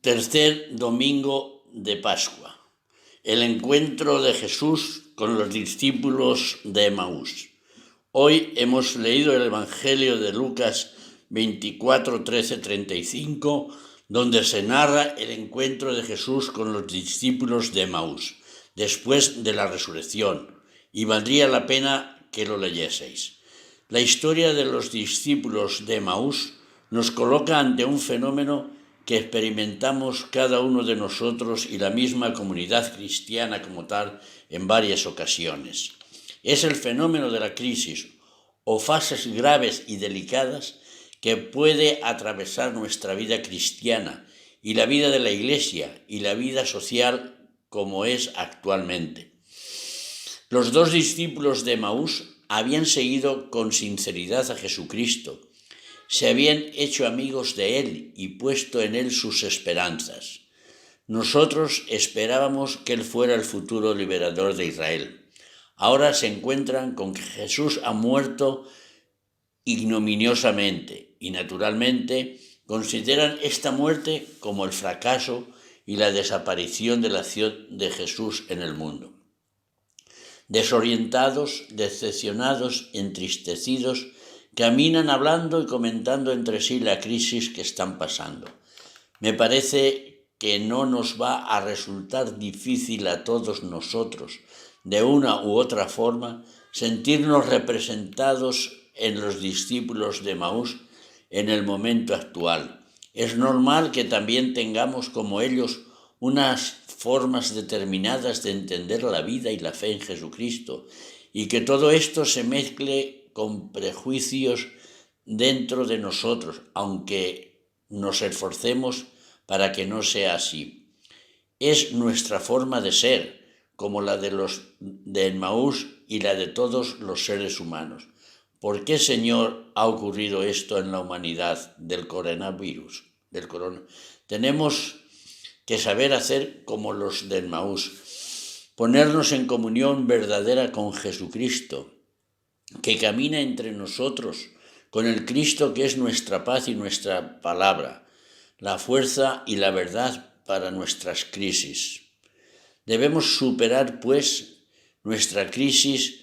Tercer domingo de Pascua. El encuentro de Jesús con los discípulos de Emaús. Hoy hemos leído el Evangelio de Lucas 24, 13, 35, donde se narra el encuentro de Jesús con los discípulos de Emaús, después de la resurrección, y valdría la pena que lo leyeseis. La historia de los discípulos de Emaús nos coloca ante un fenómeno que experimentamos cada uno de nosotros y la misma comunidad cristiana como tal en varias ocasiones. Es el fenómeno de la crisis o fases graves y delicadas que puede atravesar nuestra vida cristiana y la vida de la Iglesia y la vida social como es actualmente. Los dos discípulos de Emaús habían seguido con sinceridad a Jesucristo, se habían hecho amigos de Él y puesto en Él sus esperanzas. Nosotros esperábamos que Él fuera el futuro liberador de Israel. Ahora se encuentran con que Jesús ha muerto ignominiosamente y naturalmente consideran esta muerte como el fracaso y la desaparición de la acción de Jesús en el mundo. Desorientados, decepcionados, entristecidos, caminan hablando y comentando entre sí la crisis que están pasando. Me parece que no nos va a resultar difícil a todos nosotros, de una u otra forma, sentirnos representados en los discípulos de Emaús en el momento actual. Es normal que también tengamos como ellos unas formas determinadas de entender la vida y la fe en Jesucristo, y que todo esto se mezcle con prejuicios dentro de nosotros, aunque nos esforcemos para que no sea así. Es nuestra forma de ser, como la de los de Emaús y la de todos los seres humanos. ¿Por qué, Señor, ha ocurrido esto en la humanidad del coronavirus? Tenemos que saber hacer como los de Emaús, ponernos en comunión verdadera con Jesucristo, que camina entre nosotros con el Cristo que es nuestra paz y nuestra palabra, la fuerza y la verdad para nuestras crisis. Debemos superar, pues, nuestra crisis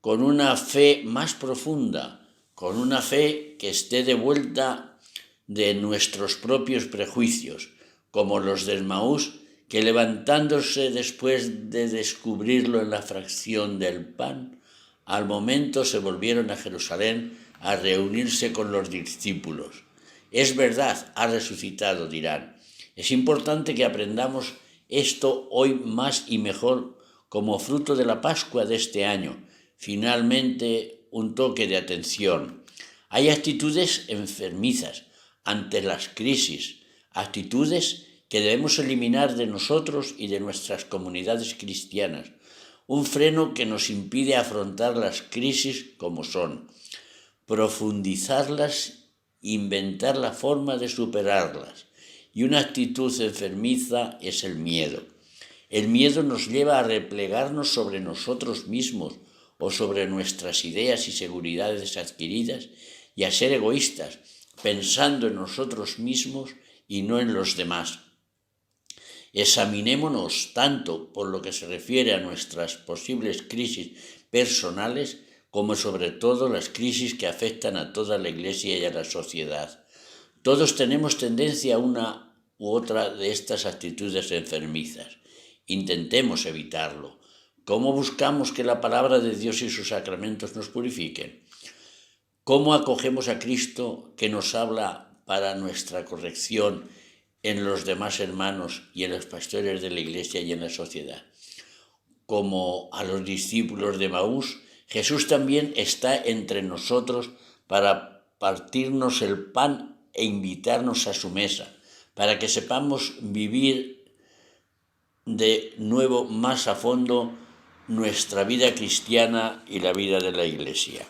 con una fe más profunda, con una fe que esté de vuelta de nuestros propios prejuicios, como los de Emaús, que levantándose después de descubrirlo en la fracción del pan, al momento se volvieron a Jerusalén a reunirse con los discípulos. Es verdad, ha resucitado, dirán. Es importante que aprendamos esto hoy más y mejor como fruto de la Pascua de este año. Finalmente, un toque de atención. Hay actitudes enfermizas ante las crisis, actitudes que debemos eliminar de nosotros y de nuestras comunidades cristianas. Un freno que nos impide afrontar las crisis como son, profundizarlas, inventar la forma de superarlas. Y una actitud enfermiza es el miedo. El miedo nos lleva a replegarnos sobre nosotros mismos o sobre nuestras ideas y seguridades adquiridas y a ser egoístas, pensando en nosotros mismos y no en los demás. Examinémonos tanto por lo que se refiere a nuestras posibles crisis personales como sobre todo las crisis que afectan a toda la Iglesia y a la sociedad. Todos tenemos tendencia a una u otra de estas actitudes enfermizas. Intentemos evitarlo. ¿Cómo buscamos que la palabra de Dios y sus sacramentos nos purifiquen? ¿Cómo acogemos a Cristo que nos habla para nuestra corrección en los demás hermanos y en los pastores de la Iglesia y en la sociedad? Como a los discípulos de Emaús, Jesús también está entre nosotros para partirnos el pan e invitarnos a su mesa, para que sepamos vivir de nuevo más a fondo nuestra vida cristiana y la vida de la Iglesia.